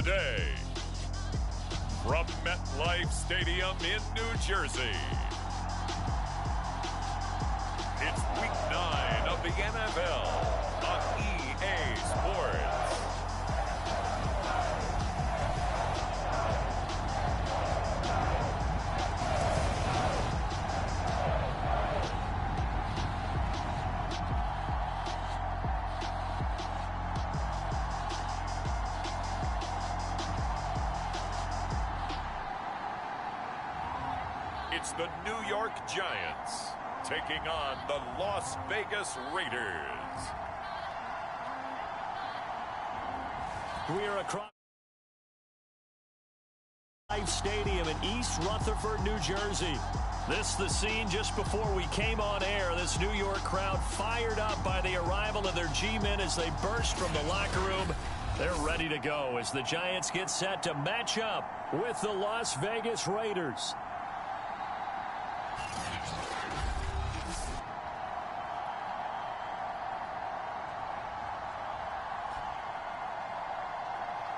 day. From MetLife Stadium in New Jersey, it's Week 9 of the NFL on EA Sports. It's the New York Giants taking on the Las Vegas Raiders. We are across MetLife Stadium in East Rutherford, New Jersey. This is the scene just before we came on air. This New York crowd fired up by the arrival of their G-men as they burst from the locker room. They're ready to go as the Giants get set to match up with the Las Vegas Raiders.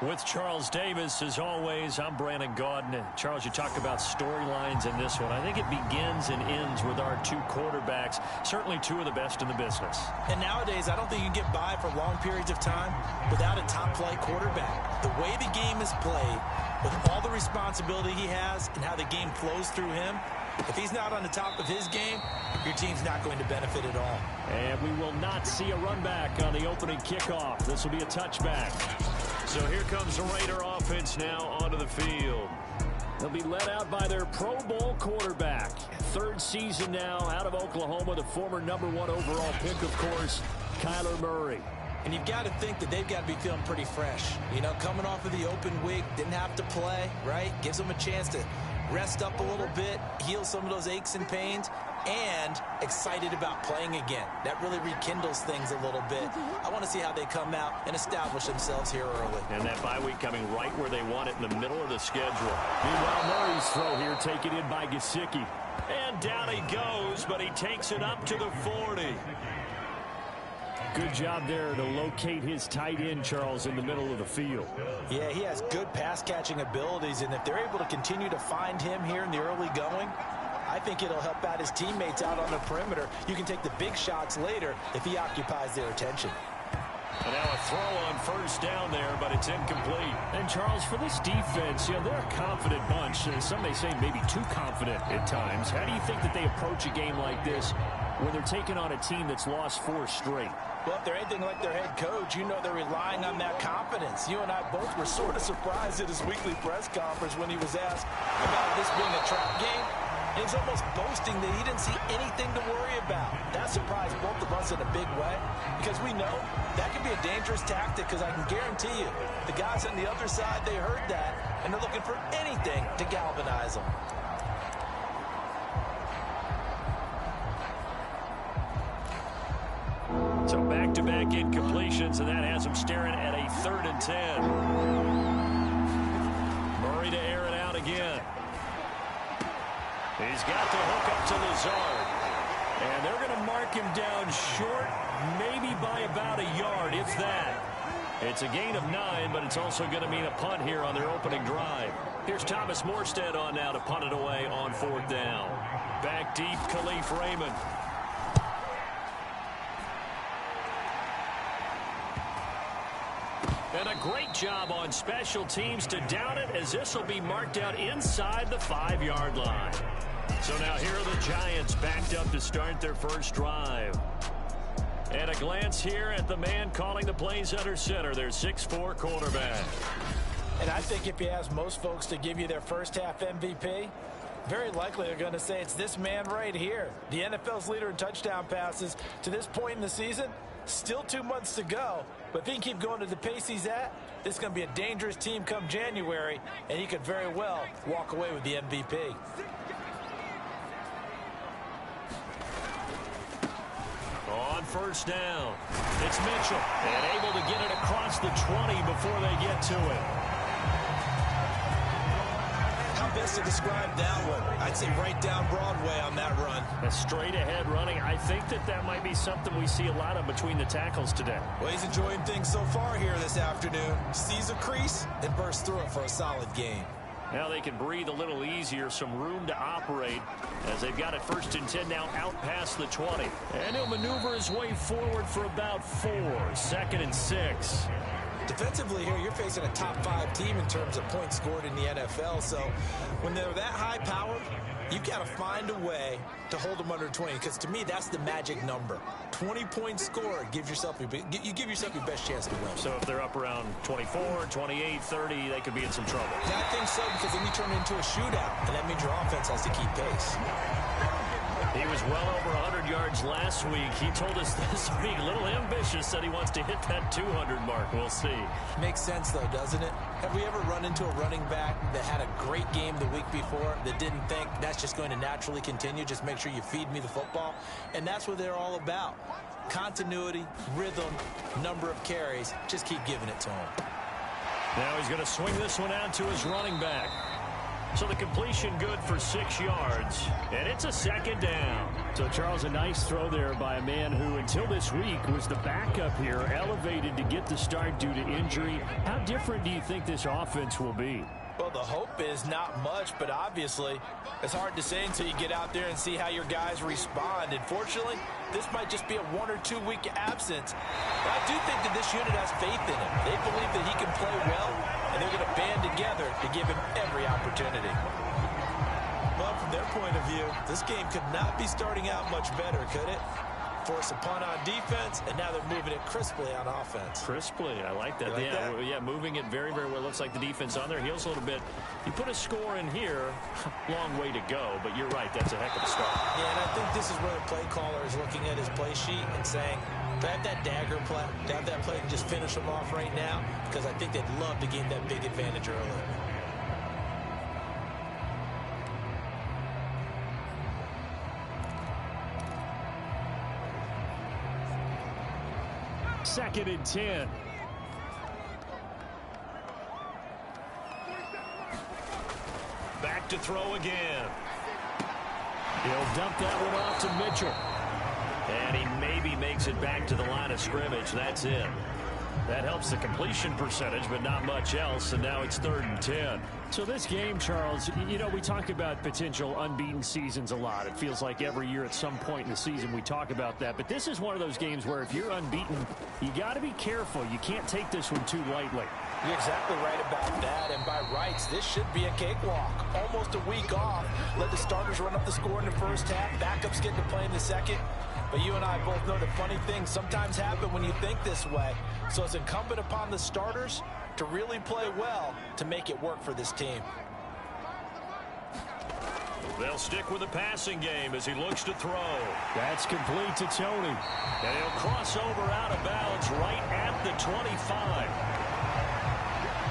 With Charles Davis, as always, I'm Brandon Gaudin. Charles, you talk about storylines in this one. I think it begins and ends with our two quarterbacks, certainly two of the best in the business. And nowadays, I don't think you can get by for long periods of time without a top-flight quarterback. The way the game is played, with all the responsibility he has and how the game flows through him, if he's not on the top of his game, your team's not going to benefit at all. And we will not see a run back on the opening kickoff. This will be a touchback. So here comes the Raider offense now onto the field. They'll be led out by their Pro Bowl quarterback. Third season now out of Oklahoma, the former #1 overall pick, of course, Kyler Murray. And you've got to think that they've got to be feeling pretty fresh. You know, coming off of the open week, didn't have to play, right? Gives them a chance to rest up a little bit, heal some of those aches and pains, and excited about playing again. That really rekindles things a little bit. I want to see how they come out and establish themselves here early. And that bye week coming right where they want it, in the middle of the schedule. Meanwhile, Murray's throw here taken in by Gesicki. And down he goes, but he takes it up to the 40. Good job there to locate his tight end, Charles, in the middle of the field. Yeah, he has good pass-catching abilities, and if they're able to continue to find him here in the early going, I think it'll help out his teammates out on the perimeter. You can take the big shots later if he occupies their attention. And now a throw on first down there, but it's incomplete. And, Charles, for this defense, you know, they're a confident bunch. Some may say maybe too confident at times. How do you think that they approach a game like this when they're taking on a team that's lost 4 straight? Well, if they're anything like their head coach, you know they're relying on that confidence. You and I both were sort of surprised at his weekly press conference when he was asked about this being a trap game. He was almost boasting that he didn't see anything to worry about. That surprised both of us in a big way because we know that can be a dangerous tactic because I can guarantee you the guys on the other side, they heard that, and they're looking for anything to galvanize them. So back-to-back incompletions, and that has him staring at a 3rd and 10. Murray to air it out again. He's got the hook up to Lazard. And they're going to mark him down short, maybe by about a yard, if that. It's a gain of 9, but it's also going to mean a punt here on their opening drive. Here's Thomas Morstead on now to punt it away on 4th down. Back deep, Khalif Raymond. And a great job on special teams to down it, as this will be marked out inside the 5-yard line. So now here are the Giants backed up to start their first drive. And a glance here at the man calling the plays under center, their 6'4" quarterback. And I think if you ask most folks to give you their first half MVP, very likely they're going to say it's this man right here. The NFL's leader in touchdown passes to this point in the season. Still 2 months to go, but if he can keep going at the pace he's at, this is going to be a dangerous team come January, and he could very well walk away with the MVP. On first down, it's Mitchell, and able to get it across the 20 before they get to it. How best to describe that one. I'd say right down Broadway on that run. A straight-ahead running. I think that might be something we see a lot of between the tackles today. Well, he's enjoying things so far here this afternoon. Sees a crease and bursts through it for a solid game. Now they can breathe a little easier, some room to operate as they've got it 1st and 10 now out past the 20. And he'll maneuver his way forward for about 4. 2nd and 6. Defensively here, you're facing a top 5 team in terms of points scored in the NFL. So when they're that high powered, you've got to find a way to hold them under 20, because to me, that's the magic number. 20 points scored gives yourself you give yourself your best chance to win. So if they're up around 24, 28, 30, they could be in some trouble. Yeah, I think so, because then you turn it into a shootout, and that means your offense has to keep pace. He was well over 100 yards last week. He told us this week, a little ambitious, said he wants to hit that 200 mark. We'll see. Makes sense, though, doesn't it? Have we ever run into a running back that had a great game the week before that didn't think that's just going to naturally continue? Just make sure you feed me the football. And that's what they're all about. Continuity, rhythm, number of carries. Just keep giving it to him. Now he's going to swing this one out to his running back. So the completion good for 6 yards, and it's a 2nd down. So, Charles, a nice throw there by a man who, until this week, was the backup here, elevated to get the start due to injury. How different do you think this offense will be? Well, the hope is not much, but obviously it's hard to say until you get out there and see how your guys respond. And fortunately, this might just be a 1 or 2 week absence. But I do think that this unit has faith in him. They believe that he can play well, and they're going to band together to give him every opportunity. Well, from their point of view, this game could not be starting out much better, could it? Force a punt on defense, and now they're moving it crisply on offense. Crisply, I like that. Yeah, moving it very, very well. Looks like the defense on their heels a little bit. You put a score in here, long way to go, but you're right, that's a heck of a start. Yeah, and I think this is where the play caller is looking at his play sheet and saying, to have that dagger play, to have that play and just finish them off right now, because I think they'd love to gain that big advantage early. Second and 10. Back to throw again. He'll dump that one off to Mitchell. And he maybe makes it back to the line of scrimmage. That's it. That helps the completion percentage, but not much else. And now it's 3rd and 10. So this game, Charles, you know, we talk about potential unbeaten seasons a lot. It feels like every year at some point in the season we talk about that. But this is one of those games where if you're unbeaten, you got to be careful. You can't take this one too lightly. You're exactly right about that. And by rights, this should be a cakewalk. Almost a week off. Let the starters run up the score in the first half. Backups get to play in the second. But you and I both know the funny things sometimes happen when you think this way. So it's incumbent upon the starters to really play well to make it work for this team. They'll stick with the passing game as he looks to throw. That's complete to Tony. And he'll cross over out of bounds right at the 25.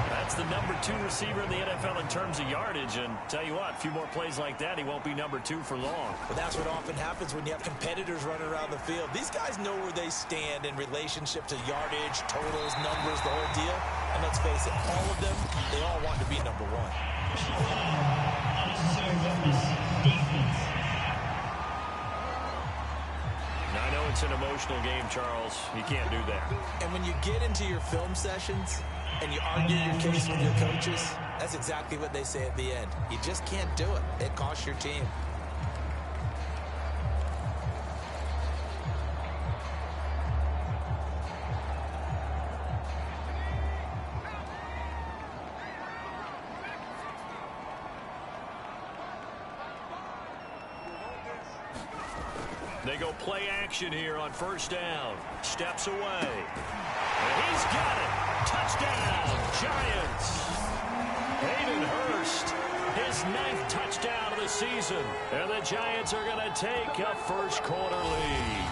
That's the number 2 receiver in the NFL in terms of yardage. And tell you what, a few more plays like that, he won't be number 2 for long. But that's what often happens when you have competitors running around the field. These guys know where they stand in relationship to yardage, totals, numbers, the whole deal. And let's face it, all of them, they all want to be number 1. I know it's an emotional game, Charles. You can't do that. And when you get into your film sessions and you argue your case with your coaches, that's exactly what they say at the end. You just can't do it. It costs your team. They go play action here on 1st down. Steps away. And he's got it. Touchdown, Giants. Hayden Hurst, his 9th touchdown of the season. And the Giants are going to take a first-quarter lead.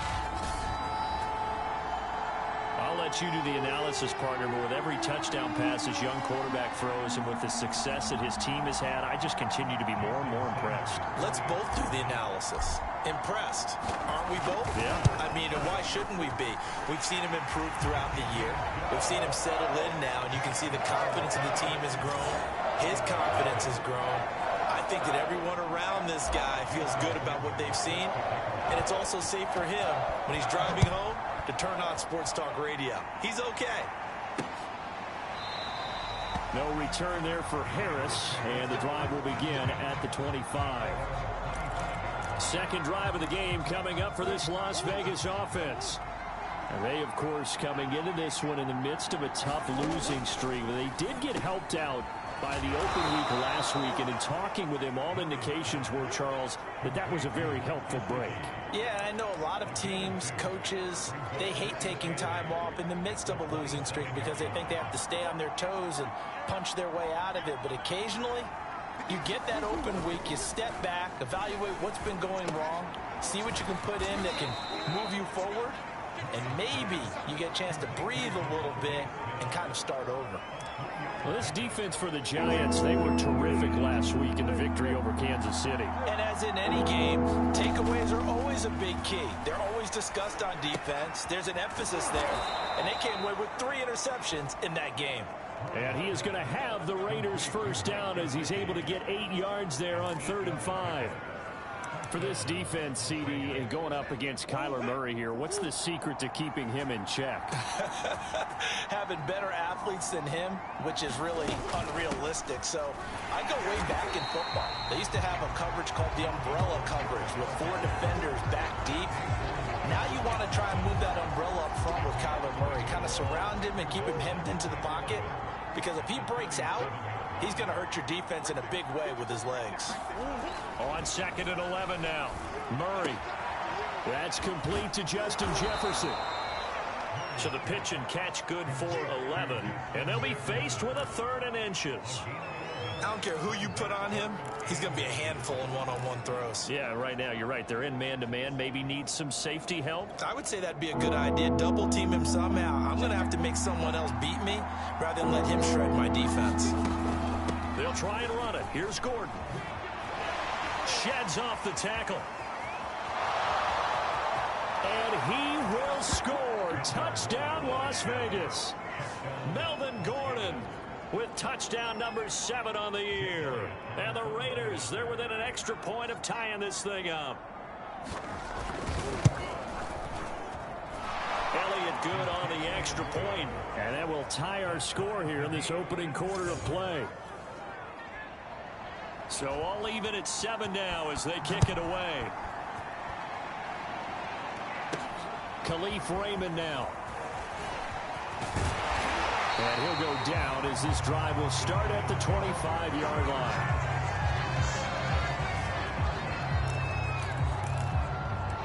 I'll let you do the analysis, partner, but with every touchdown pass his young quarterback throws and with the success that his team has had, I just continue to be more and more impressed. Let's both do the analysis. Impressed. Aren't we both? Yeah. I mean, why shouldn't we be? We've seen him improve throughout the year. We've seen him settle in now, and you can see the confidence of the team has grown. His confidence has grown. think that everyone around this guy feels good about what they've seen. And it's also safe for him when he's driving home to turn on Sports Talk Radio. He's okay. No return there for Harris, and the drive will begin at the 25. Second drive of the game coming up for this Las Vegas offense. And they, of course, coming into this one in the midst of a tough losing streak. They did get helped out by the open week last week, and in talking with him, all indications were, Charles, that was a very helpful break. Yeah, I know a lot of teams, coaches, they hate taking time off in the midst of a losing streak because they think they have to stay on their toes and punch their way out of it. But occasionally, you get that open week, you step back, evaluate what's been going wrong, see what you can put in that can move you forward, and maybe you get a chance to breathe a little bit and kind of start over. Well, this defense for the Giants, they were terrific last week in the victory over Kansas City. And as in any game, takeaways are always a big key. They're always discussed on defense. There's an emphasis there, and they came away with 3 interceptions in that game. And he is going to have the Raiders first down as he's able to get 8 yards there on 3rd and 5. For this defense, CD, and going up against Kyler Murray here, what's the secret to keeping him in check? Having better athletes than him, which is really unrealistic. So I go way back in football. They used to have a coverage called the umbrella coverage with 4 defenders back deep. Now you want to try and move that umbrella up front with Kyler Murray. Kind of surround him and keep him hemmed into the pocket. Because if he breaks out, he's going to hurt your defense in a big way with his legs. On 2nd and 11 now. Murray. That's complete to Justin Jefferson. So the pitch and catch good for 11. And they'll be faced with a 3rd and inches. I don't care who you put on him. He's going to be a handful in one-on-one throws. Yeah, right now, you're right. They're in man-to-man. Maybe need some safety help. I would say that'd be a good idea. Double team him somehow. I'm going to have to make someone else beat me rather than let him shred my defense. They'll try and run it. Here's Gordon. Sheds off the tackle. And he will score. Touchdown, Las Vegas. Melvin Gordon with touchdown number 7 on the year. And the Raiders, they're within an extra point of tying this thing up. Elliott good on the extra point. And that will tie our score here in this opening quarter of play. So all even at 7 now as they kick it away. Khalif Raymond now. And he'll go down as this drive will start at the 25-yard line.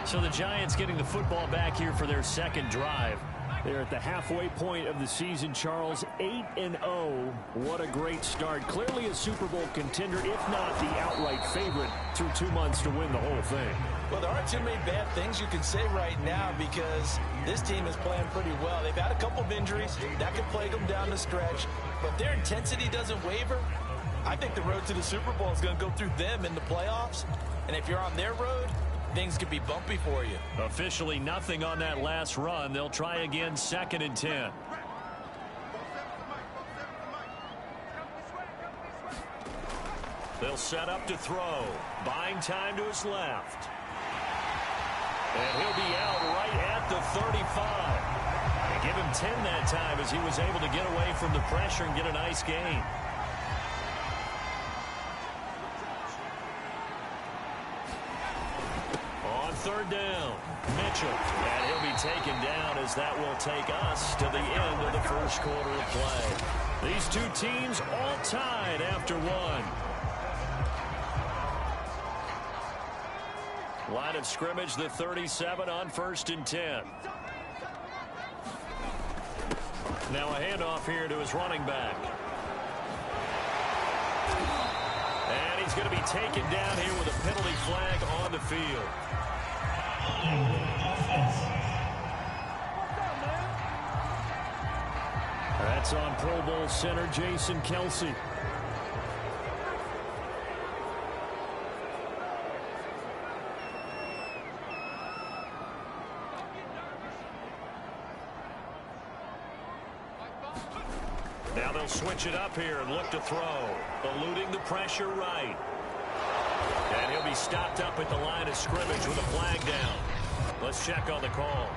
So the Giants getting the football back here for their 2nd drive. They're at the halfway point of the season, Charles, 8-0. What a great start. Clearly a Super Bowl contender, if not the outright favorite, through 2 months to win the whole thing. Well, there aren't too many bad things you can say right now because this team is playing pretty well. They've had a couple of injuries. That could plague them down the stretch. But their intensity doesn't waver. I think the road to the Super Bowl is going to go through them in the playoffs. And if you're on their road, things could be bumpy for you. Officially nothing on that last run. They'll try again 2nd and 10. They'll set up to throw. Buying time to his left. And he'll be out right at the 35. And give him 10 that time as he was able to get away from the pressure and get a nice gain. On 3rd down, Mitchell. And he'll be taken down as that will take us to the end of the 1st quarter of play. These two teams all tied after 1. Line of scrimmage, the 37 on 1st and 10. Now a handoff here to his running back. And he's going to be taken down here with a penalty flag on the field. That's on Pro Bowl center Jason Kelce. Now they'll switch it up here and look to throw. Eluding the pressure right. be stopped up at the line of scrimmage with a flag down. Let's check on the call.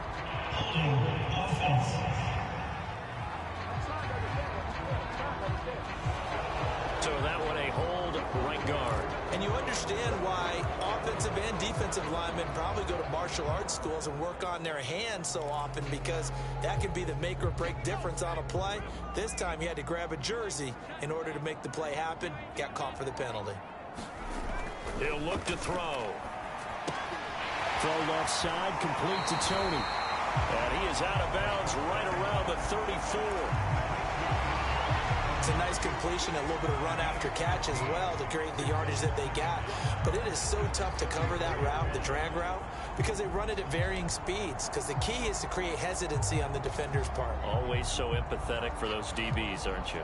So that one a hold right guard. And you understand why offensive and defensive linemen probably go to martial arts schools and work on their hands so often, because that can be the make or break difference on a play. This time he had to grab a jersey in order to make the play happen. Got caught for the penalty. He'll look to throw. Throw left side, complete to Tony. And he is out of bounds right around the 34. It's a nice completion, a little bit of run after catch as well to create the yardage that they got. But it is so tough to cover that route, the drag route, because they run it at varying speeds. Because the key is to create hesitancy on the defender's part. Always so empathetic for those DBs, aren't you?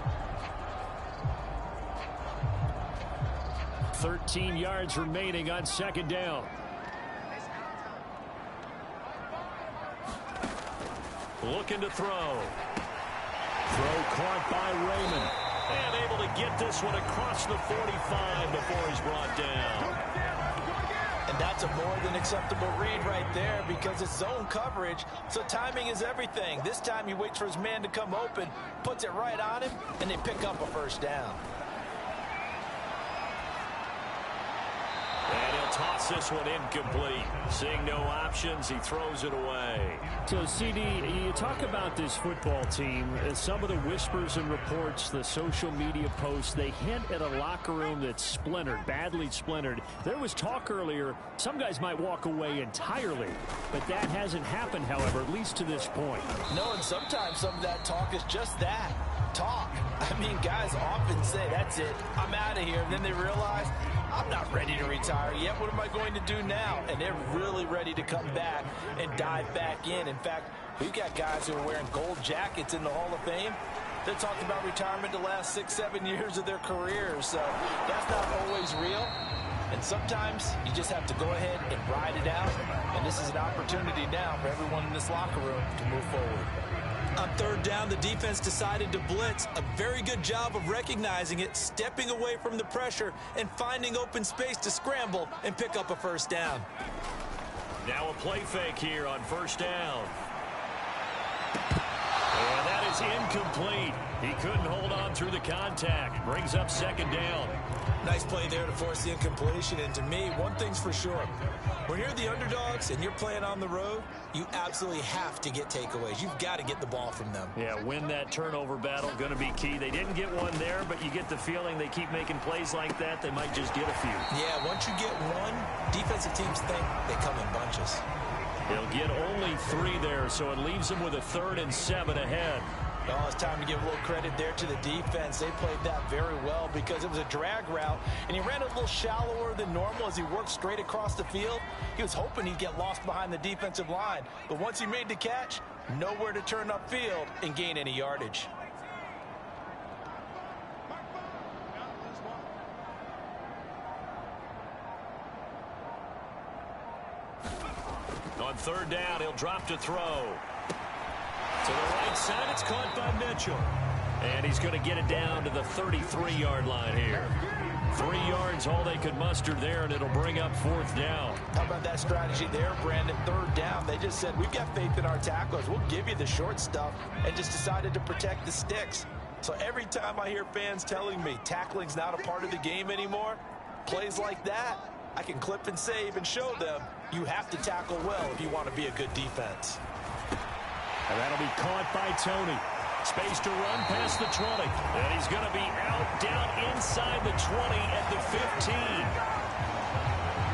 13 yards remaining on second down. Looking to throw. Throw caught by Raymond. And able to get this one across the 45 before he's brought down. And that's a more than acceptable read right there, because it's zone coverage, so timing is everything. This time he waits for his man to come open, puts it right on him, and they pick up a first down. And he'll toss this one incomplete. Seeing no options, he throws it away. So, CD, you talk about this football team. Some of the whispers and reports, the social media posts, they hint at a locker room that's splintered, badly splintered. There was talk earlier, some guys might walk away entirely. But that hasn't happened, however, at least to this point. No, and sometimes some of that talk is just that. Talk. I mean, guys often say, that's it, I'm out of here. And then they realize, I'm not ready to retire yet. What am I going to do now? And they're really ready to come back and dive back in. In fact, we've got guys who are wearing gold jackets in the Hall of Fame. They talked about retirement the last 6-7 years of their careers. So that's not always real. And sometimes you just have to go ahead and ride it out. And this is an opportunity now for everyone in this locker room to move forward. On third down, the defense decided to blitz. A very good job of recognizing it, stepping away from the pressure, and finding open space to scramble and pick up a first down. Now a play fake here on first down. And that is incomplete. He couldn't hold on through the contact. Brings up second down. Nice play there to force the incompletion. And to me, one thing's for sure. When you're the underdogs and you're playing on the road, you absolutely have to get takeaways. You've got to get the ball from them. Yeah, win that turnover battle, going to be key. They didn't get one there, but you get the feeling they keep making plays like that, they might just get a few. Yeah, once you get one, defensive teams think they come in bunches. He'll get only 3 there, so it leaves him with a 3rd and 7 ahead. Oh, it's time to give a little credit there to the defense. They played that very well because it was a drag route, and he ran a little shallower than normal as he worked straight across the field. He was hoping he'd get lost behind the defensive line, but once he made the catch, nowhere to turn upfield and gain any yardage. On third down, he'll drop to throw. To the right side, it's caught by Mitchell. And he's going to get it down to the 33-yard line here. 3 yards, all they could muster there, and it'll bring up 4th down. How about that strategy there, Brandon? Third down, they just said, we've got faith in our tacklers. We'll give you the short stuff, and just decided to protect the sticks. So every time I hear fans telling me tackling's not a part of the game anymore, plays like that, I can clip and save and show them you have to tackle well if you want to be a good defense. And that'll be caught by Tony. Space to run past the 20. And he's going to be out, down inside the 20 at the 15.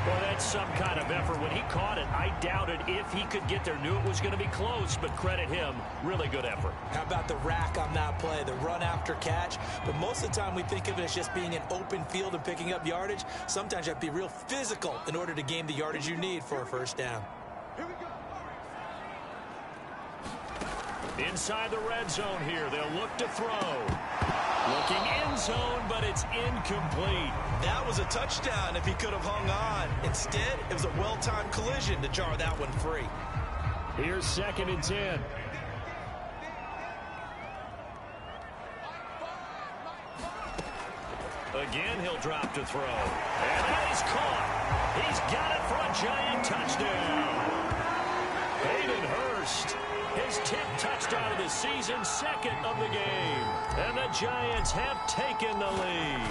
Well, that's some kind of effort. When he caught it, I doubted if he could get there. Knew it was going to be close, but credit him. Really good effort. How about the rack on that play, the run after catch? But most of the time we think of it as just being an open field and picking up yardage. Sometimes you have to be real physical in order to gain the yardage you need for a first down. Inside the red zone here, they'll look to throw. Looking end zone, but it's incomplete. That was a touchdown if he could have hung on. Instead, it was a well-timed collision to jar that one free. Here's 2nd and 10. Again, he'll drop to throw. And that is caught. He's got it for a Giant touchdown. Hayden Hurst, his 10th touchdown of the season, second of the game. And the Giants have taken the lead.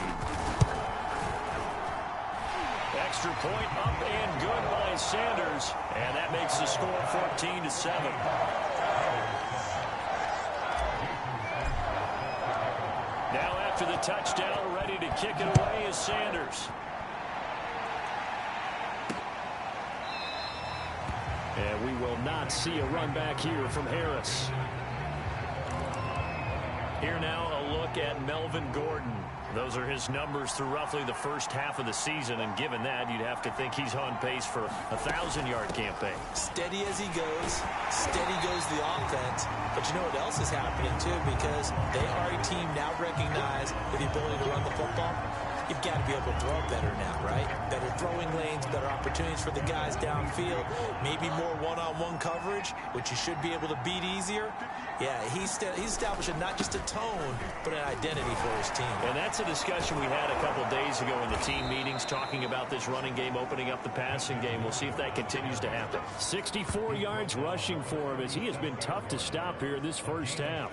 Extra point up and good by Sanders. And that makes the score 14-7. Now after the touchdown, ready to kick it away is Sanders. And we will not see a run back here from Harris. Here now a look at Melvin Gordon. Those are his numbers through roughly the first half of the season, and given that, you'd have to think he's on pace for a 1,000-yard campaign. Steady as he goes, steady goes the offense. But you know what else is happening, too, because they are a team now recognized with the ability to run the football. You've got to be able to throw better now, right? Better throwing lanes, better opportunities for the guys downfield, maybe more one-on-one coverage, which you should be able to beat easier. Yeah, he's establishing not just a tone, but an identity for his team. And that's a discussion we had a couple days ago in the team meetings, talking about this running game, opening up the passing game. We'll see if that continues to happen. 64 yards rushing for him as he has been tough to stop here this first half.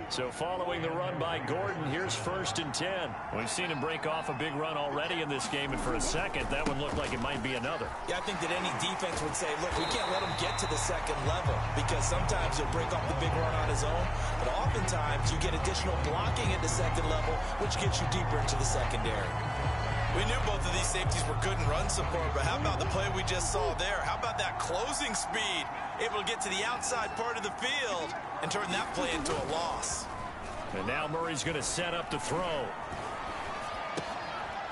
So following the run by Gordon, here's 1st and 10. We've seen him break off a big run already in this game, and for a second, that one looked like it might be another. Yeah, I think that any defense would say, look, we can't let him get to the second level, because sometimes he'll break off the big run on his own, but oftentimes you get additional blocking at the second level, which gets you deeper into the secondary. We knew both of these safeties were good in run support, but how about the play we just saw there? How about that closing speed? Able to get to the outside part of the field and turn that play into a loss. And now Murray's going to set up to throw.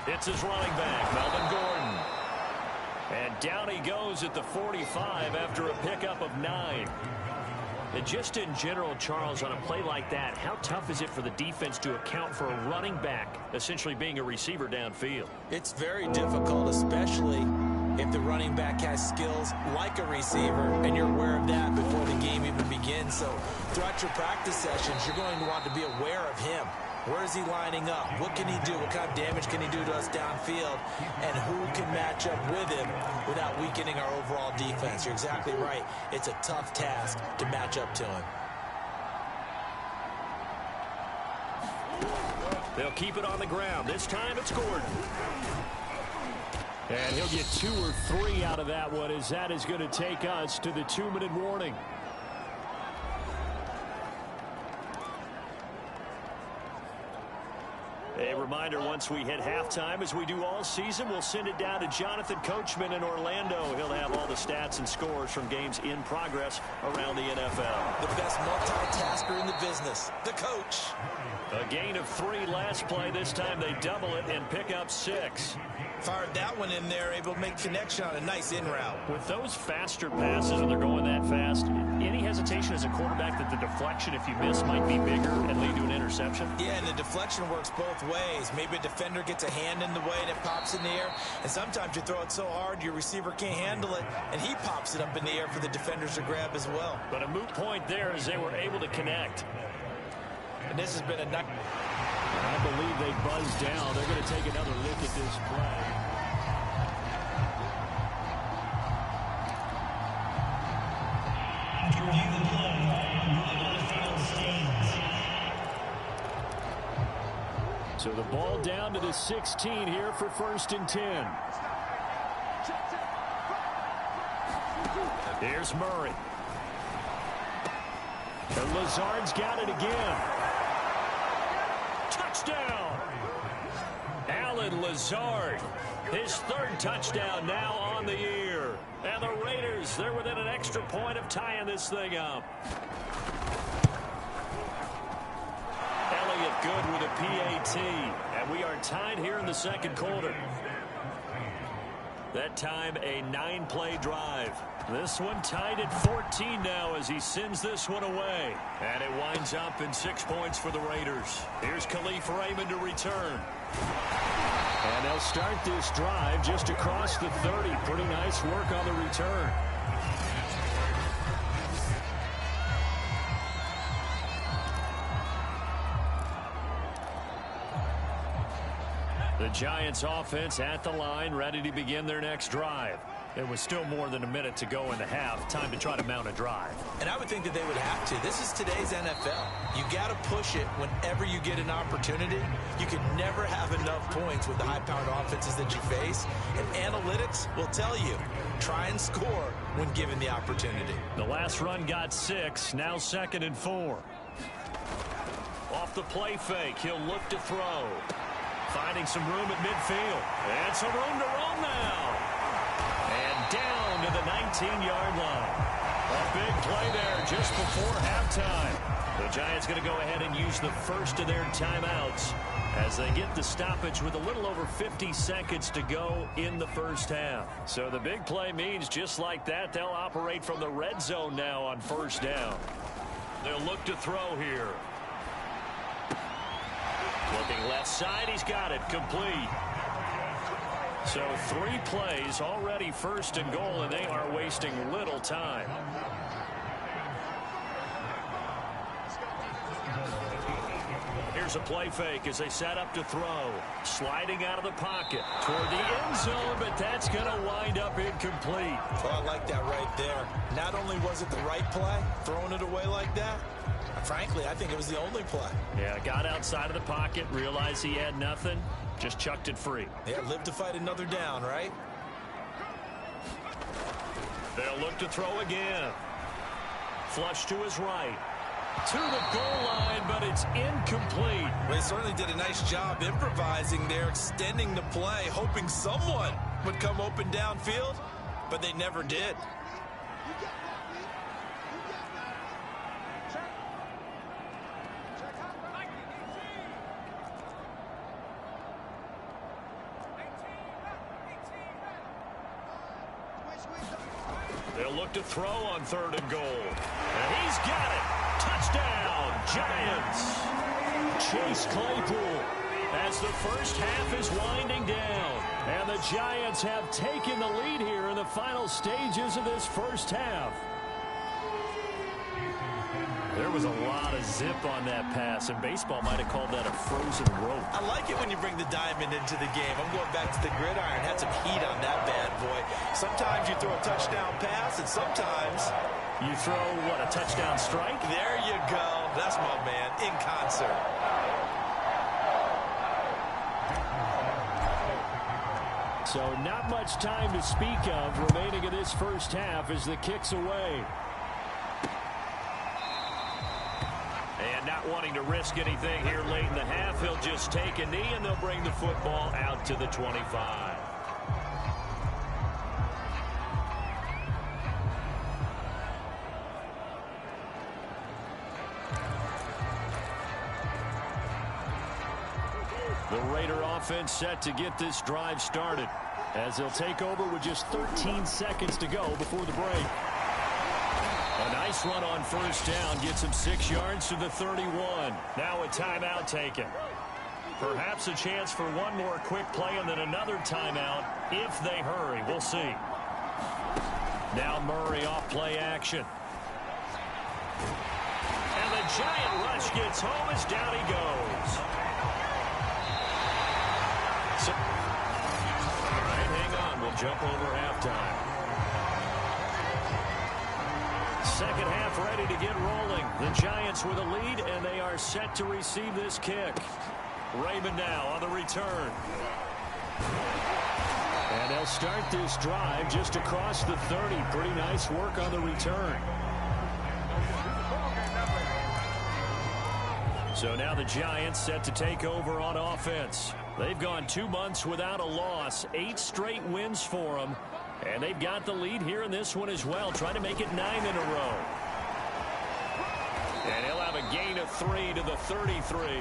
It's his running back, Melvin Gordon. And down he goes at the 45 after a pickup of 9. And just in general, Charles, on a play like that, how tough is it for the defense to account for a running back essentially being a receiver downfield? It's very difficult, especially if the running back has skills like a receiver, and you're aware of that before the game even begins. So throughout your practice sessions, you're going to want to be aware of him. Where is he lining up? What can he do? What kind of damage can he do to us downfield? And who can match up with him without weakening our overall defense? You're exactly right. It's a tough task to match up to him. They'll keep it on the ground. This time it's Gordon. And he'll get 2 or 3 out of that one, as that is going to take us to the 2-minute warning. A reminder, once we hit halftime, as we do all season, we'll send it down to Jonathan Coachman in Orlando. He'll have all the stats and scores from games in progress around the NFL. The best multitasker in the business, the coach. A gain of 3 last play. This time they double it and pick up 6. Fired that one in there, able to make connection on a nice in route. With those faster passes, and they're going that fast, any hesitation as a quarterback that the deflection, if you miss, might be bigger and lead to an interception? Yeah, and the deflection works both ways. Maybe a defender gets a hand in the way and it pops in the air, and sometimes you throw it so hard your receiver can't handle it, and he pops it up in the air for the defenders to grab as well. But a moot point there as they were able to connect. And this has been a nice... I believe they buzzed down. They're going to take another look at this play. So the ball down to the 16 here for 1st and 10. Here's Murray. And Lazard's got it again. Touchdown! Allen Lazard, his 3rd touchdown now on the year. And the Raiders, they're within an extra point of tying this thing up. Elliott good with a PAT. And we are tied here in the second quarter. That time a 9-play drive. This one tied at 14 now as he sends this one away. And it winds up in 6 points for the Raiders. Here's Khalif Raymond to return. And they'll start this drive just across the 30. Pretty nice work on the return. The Giants offense at the line, ready to begin their next drive. There was still more than a minute to go in the half. Time to try to mount a drive. And I would think that they would have to. This is today's NFL. You got to push it whenever you get an opportunity. You can never have enough points with the high-powered offenses that you face. And analytics will tell you, try and score when given the opportunity. The last run got 6. Now 2nd and 4. Off the play fake, he'll look to throw. Finding some room at midfield. And some room to roam now. And down to the 19-yard line. A big play there just before halftime. The Giants going to go ahead and use the first of their timeouts as they get the stoppage with a little over 50 seconds to go in the first half. So the big play means just like that, they'll operate from the red zone now on first down. They'll look to throw here. Looking left side, he's got it, complete. So 3 plays already 1st and goal, and they are wasting little time. Here's a play fake as they set up to throw. Sliding out of the pocket toward the end zone, but that's going to wind up incomplete. Oh, I like that right there. Not only was it the right play, throwing it away like that, frankly, I think it was the only play. Yeah, got outside of the pocket, realized he had nothing, just chucked it free. Yeah, live to fight another down, right? They'll look to throw again. Flush to his right. To the goal line, but it's incomplete. They certainly did a nice job improvising there, extending the play, hoping someone would come open downfield, but they never did. They'll look to throw on 3rd and goal. And he's got it. Touchdown, Giants. Chase Claypool as the first half is winding down. And the Giants have taken the lead here in the final stages of this first half. There was a lot of zip on that pass, and baseball might have called that a frozen rope. I like it when you bring the diamond into the game. I'm going back to the gridiron. Had some heat on that bad boy. Sometimes you throw a touchdown pass, and sometimes you throw, what, a touchdown strike? There you go. That's my man, in concert. So not much time to speak of remaining in this first half as the kick's away. And not wanting to risk anything here late in the half, he'll just take a knee and they'll bring the football out to the 25. The Raider offense set to get this drive started as they'll take over with just 13 seconds to go before the break. A nice run on first down gets him 6 yards to the 31. Now a timeout taken. Perhaps a chance for one more quick play and then another timeout if they hurry. We'll see. Now Murray off play action. And the giant rush gets home as down he goes. So, all right, hang on. We'll jump over halftime. Second half ready to get rolling. The Giants with a lead, and they are set to receive this kick. Raymond now on the return. And they'll start this drive just across the 30. Pretty nice work on the return. So now the Giants set to take over on offense. They've gone 2 months without a loss. 8 straight wins for them. And they've got the lead here in this one as well, trying to make it 9 in a row. And he'll have a gain of 3 to the 33.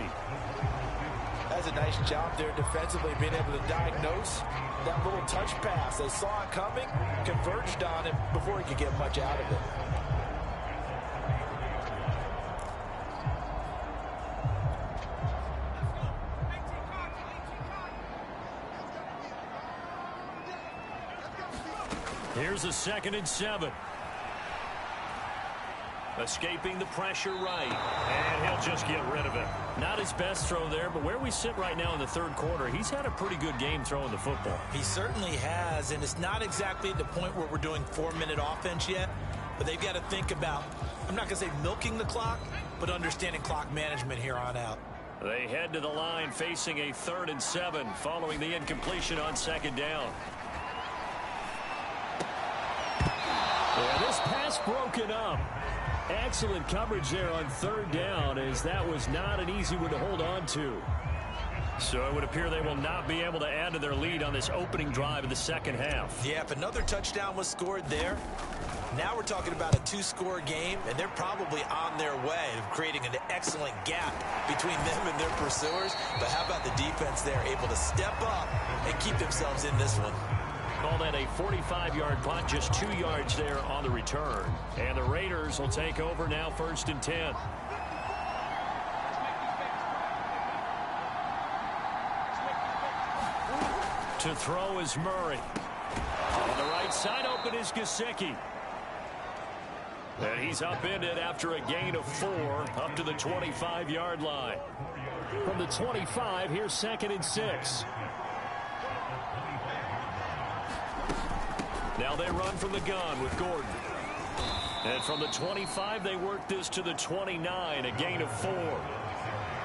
That's a nice job there defensively, being able to diagnose that little touch pass. They saw it coming, converged on him before he could get much out of it. Here's a 2nd and 7. Escaping the pressure right. And he'll just get rid of it. Not his best throw there, but where we sit right now in the third quarter, he's had a pretty good game throwing the football. He certainly has, and it's not exactly at the point where we're doing 4-minute offense yet, but they've got to think about, I'm not going to say milking the clock, but understanding clock management here on out. They head to the line facing a 3rd and 7 following the incompletion on 2nd down. Yeah, this pass broken up. Excellent coverage there on 3rd down, as that was not an easy one to hold on to. So it would appear they will not be able to add to their lead on this opening drive of the second half. Yeah, if another touchdown was scored there, now we're talking about a 2-score game, and they're probably on their way of creating an excellent gap between them and their pursuers. But how about the defense there, able to step up and keep themselves in this one? Call that a 45-yard punt, just 2 yards there on the return. And the Raiders will take over now, 1st and 10. To throw is Murray. On the right side, open is Gesicki. And he's upended after a gain of 4 up to the 25-yard line. From the 25, here's 2nd and 6. Now they run from the gun with Gordon. And from the 25, they work this to the 29, a gain of 4.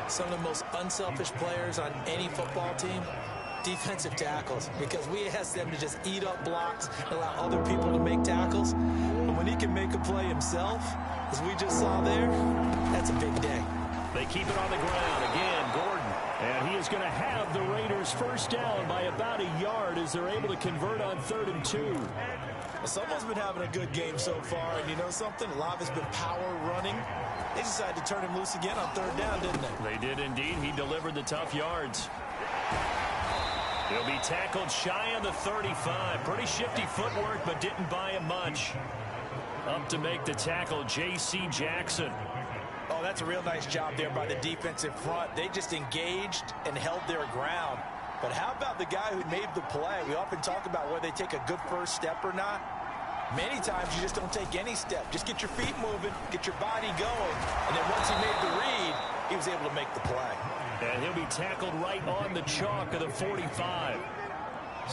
Some of the most unselfish players on any football team, defensive tackles, because we ask them to just eat up blocks, allow other people to make tackles. But when he can make a play himself, as we just saw there, that's a big day. They keep it on the ground. Again, Gordon. And he is going to have the Raiders first down by about a yard as they're able to convert on 3rd and 2. Well, someone's been having a good game so far, and you know something? A lot has been power running. They decided to turn him loose again on 3rd down, didn't they? They did indeed. He delivered the tough yards. He'll be tackled shy of the 35. Pretty shifty footwork, but didn't buy him much. Up to make the tackle, J.C. Jackson. Oh, that's a real nice job there by the defensive front. They just engaged and held their ground. But how about the guy who made the play? We often talk about whether they take a good first step or not. Many times you just don't take any step. Just get your feet moving, get your body going. And then once he made the read, he was able to make the play. And he'll be tackled right on the chalk of the 45.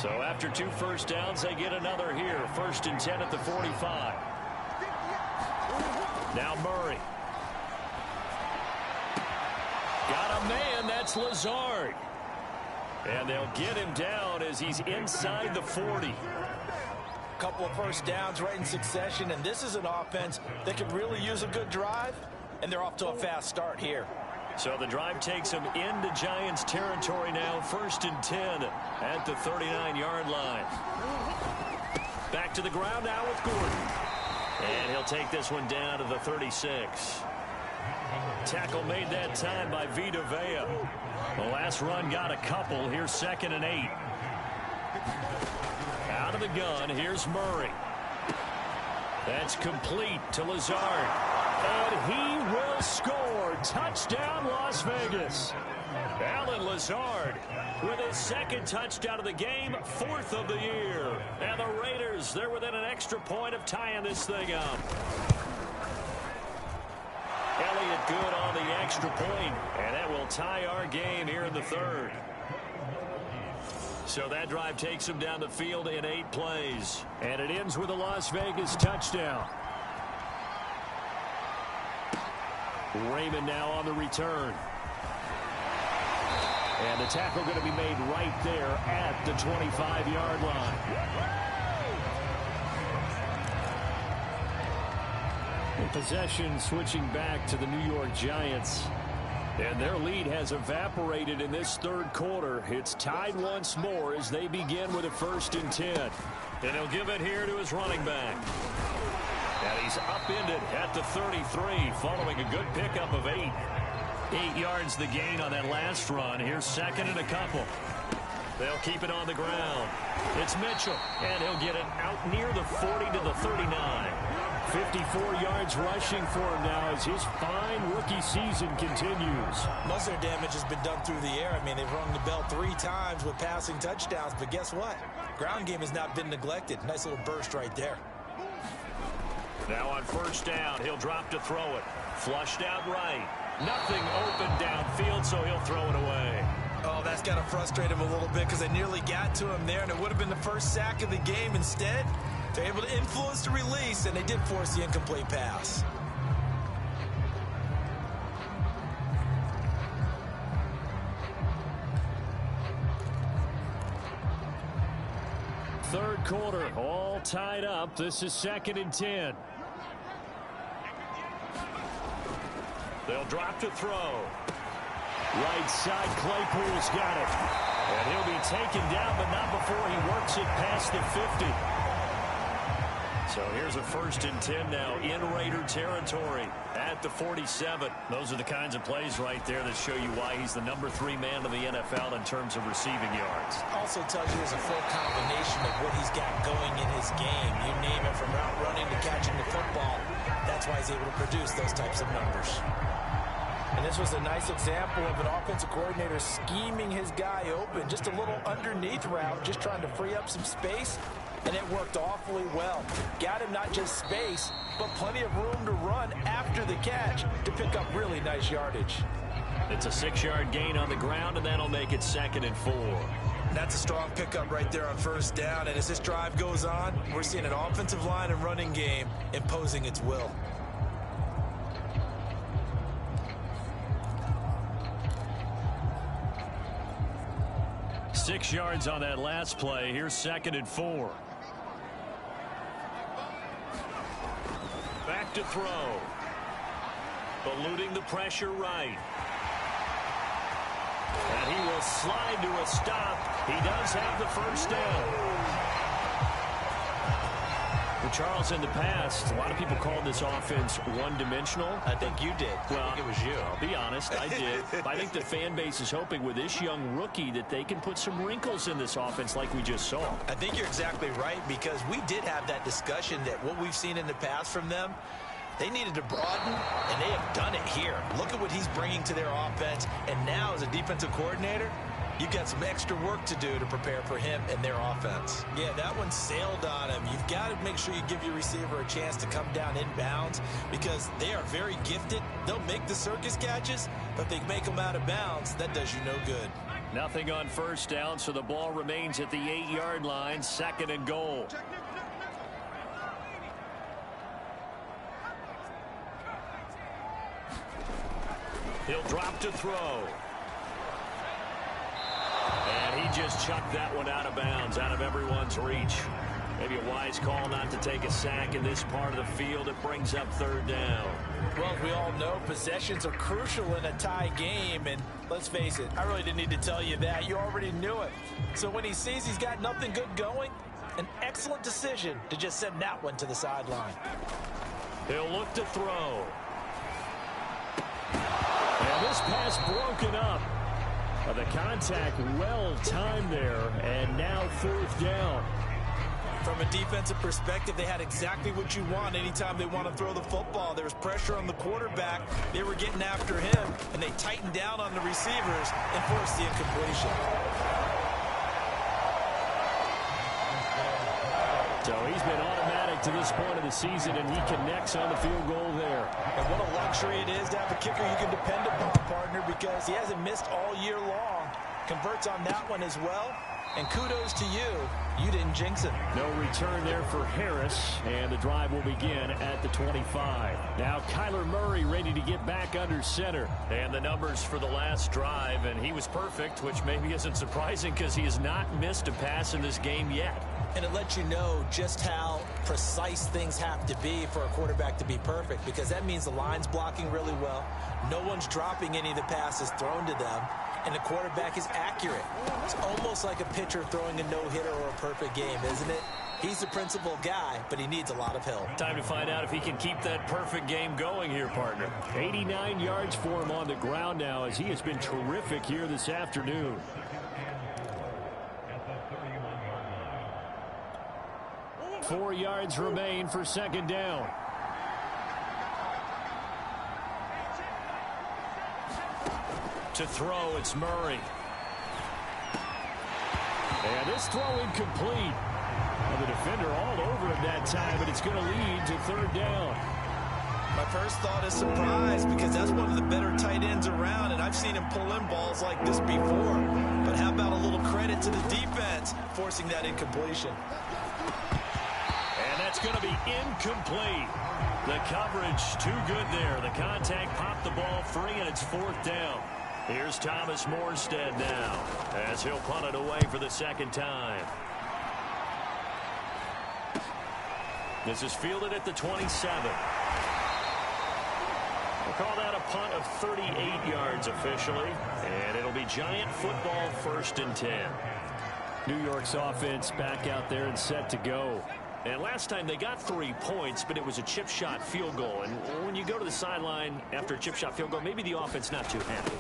So after 2 first downs, they get another here. 1st and 10 at the 45. Now Murray. Got a man, that's Lazard. And they'll get him down as he's inside the 40. Couple of first downs right in succession, and this is an offense that can really use a good drive, and they're off to a fast start here. So the drive takes them into Giants territory now, 1st and 10 at the 39-yard line. Back to the ground now with Gordon. And he'll take this one down to the 36. Tackle made that time by Vita Vea. The last run got a couple. Here's 2nd and 8. Out of the gun, here's Murray. That's complete to Lazard. And he will score. Touchdown, Las Vegas. Allen Lazard with his 2nd touchdown of the game, 4th of the year. And the Raiders, they're within an extra point of tying this thing up. Elliott good on the extra point, and that will tie our game here in the 3rd. So that drive takes him down the field in 8 plays. And it ends with a Las Vegas touchdown. Raymond now on the return. And the tackle going to be made right there at the 25-yard line. Possession switching back to the New York Giants. And their lead has evaporated in this 3rd quarter. It's tied once more as they begin with a 1st and 10. And he'll give it here to his running back. And he's upended at the 33 following a good pickup of 8. 8 yards the gain on that last run. Here's 2nd and a couple. They'll keep it on the ground. It's Mitchell, and he'll get it out near the 40 to the 39. 54 yards rushing for him now as his fine rookie season continues. Most of their damage has been done through the air. I mean, they've rung the bell 3 times with passing touchdowns, but guess what? Ground game has not been neglected. Nice little burst right there. Now on first down, he'll drop to throw it. Flushed out right. Nothing open downfield, so he'll throw it away. Oh, that's got to frustrate him a little bit because they nearly got to him there, and it would have been the first sack of the game. Instead, they're able to influence the release, and they did force the incomplete pass. Third quarter, all tied up. This is 2nd and 10. They'll drop to throw. Right side, Claypool's got it. And he'll be taken down, but not before he works it past the 50. So here's a 1st and 10 now in Raider territory at the 47. Those are the kinds of plays right there that show you why he's the number 3 man in the NFL in terms of receiving yards. Also tells you there's a full combination of what he's got going in his game. You name it, from route running to catching the football. That's why he's able to produce those types of numbers. And this was a nice example of an offensive coordinator scheming his guy open. Just a little underneath route, just trying to free up some space. And it worked awfully well. Got him not just space, but plenty of room to run after the catch to pick up really nice yardage. It's a 6-yard gain on the ground, and that'll make it 2nd and 4. That's a strong pickup right there on first down. And as this drive goes on, we're seeing an offensive line and running game imposing its will. Six yards on that last play. Here's 2nd and 4. Back to throw. Eluding the pressure right. And he will slide to a stop. He does have the first down. Well, Charles, in the past, a lot of people called this offense one-dimensional. I think you did. Well, I think it was you. I'll be honest, I did. But I think the fan base is hoping with this young rookie that they can put some wrinkles in this offense like we just saw. I think you're exactly right, because we did have that discussion that what we've seen in the past from them, they needed to broaden, and they have done it here. Look at what he's bringing to their offense, and now as a defensive coordinator, you've got some extra work to do to prepare for him and their offense. Yeah, that one sailed on him. You've got to make sure you give your receiver a chance to come down inbounds, because they are very gifted. They'll make the circus catches, but if they make them out of bounds, that does you no good. Nothing on first down, so the ball remains at the 8-yard line, 2nd and goal. He'll drop to throw. And he just chucked that one out of bounds, out of everyone's reach. Maybe a wise call not to take a sack in this part of the field. It brings up 3rd down. Well, we all know possessions are crucial in a tie game, and let's face it, I really didn't need to tell you that. You already knew it. So when he sees he's got nothing good going, an excellent decision to just send that one to the sideline. He'll look to throw. And this pass broken up. The contact well timed there, and now 4th down. From a defensive perspective, they had exactly what you want anytime they want to throw the football. There was pressure on the quarterback. They were getting after him, and they tightened down on the receivers and forced the incompletion. So he's been automatic to this point of the season, and he connects on the field goal there. And what a luxury it is to have a kicker you can depend upon, partner, because he hasn't missed all year long. Converts on that one as well. And kudos to you. You didn't jinx him. No return there for Harris, and the drive will begin at the 25. Now Kyler Murray ready to get back under center. And the numbers for the last drive, and he was perfect, which maybe isn't surprising because he has not missed a pass in this game yet. And it lets you know just how precise things have to be for a quarterback to be perfect, because that means the line's blocking really well. No one's dropping any of the passes thrown to them, and the quarterback is accurate. It's almost like a pitcher throwing a no-hitter or a perfect game, isn't it? He's the principal guy, but he needs a lot of help. Time to find out if he can keep that perfect game going here, partner. 89 yards for him on the ground now, as he has been terrific here this afternoon. Four yards remain for 2nd down. To throw, it's Murray. And this throw incomplete. Well, the defender all over him that time, but it's going to lead to third down. My first thought is surprise, because that's one of the better tight ends around, and I've seen him pull in balls like this before. But how about a little credit to the defense forcing that incompletion? And that's going to be incomplete. The coverage too good there. The contact popped the ball free, and it's fourth down. Here's Thomas Morstead now as he'll punt it away for the second time. This is fielded at the 27. We'll call that a punt of 38 yards officially, and it'll be Giant football, 1st and 10. New York's offense back out there and set to go. And last time they got 3 points, but it was a chip shot field goal. And when you go to the sideline after a chip shot field goal, maybe the offense not too happy.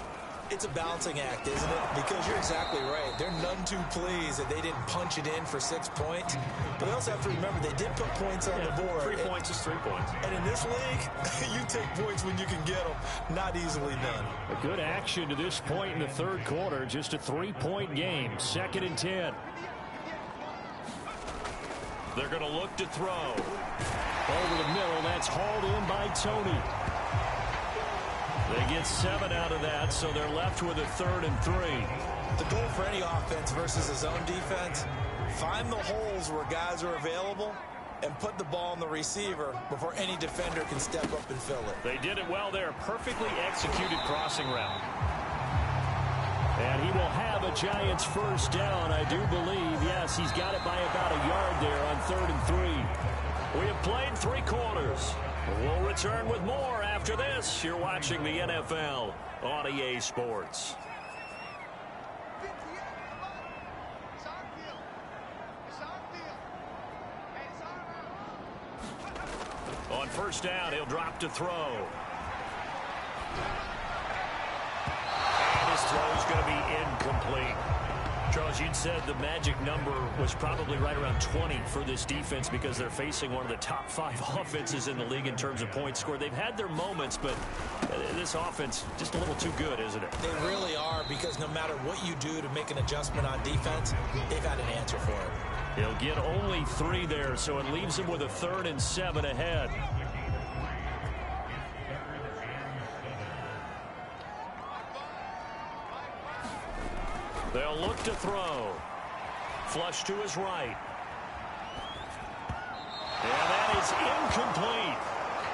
It's a balancing act, isn't it? Because you're exactly right. They're none too pleased that they didn't punch it in for 6 points. But they also have to remember they did put points on the board. 3 points is 3 points. And in this league, you take points when you can get them. Not easily done. A good action to this point in the third quarter. Just a 3-point game. 2nd and 10. They're going to look to throw. Over the middle. That's hauled in by Tony. They get 7 out of that, so they're left with a 3rd and 3. The goal for any offense versus a zone defense, find the holes where guys are available and put the ball on the receiver before any defender can step up and fill it. They did it well there. Perfectly executed crossing route. And he will have a Giants first down, I do believe. Yes, he's got it by about a yard there on 3rd and 3. We have played 3 quarters. We'll return with more after this. You're watching the NFL on EA Sports. On first down, he'll drop to throw. And his throw is going to be incomplete. Charles, you'd said the magic number was probably right around 20 for this defense because they're facing one of the top 5 offenses in the league in terms of points scored. They've had their moments, but this offense just a little too good, isn't it? They really are, because no matter what you do to make an adjustment on defense, they've had an answer for it. He'll get only 3 there, so it leaves him with a 3rd and 7 ahead. They'll look to throw. Flush to his right. And that is incomplete.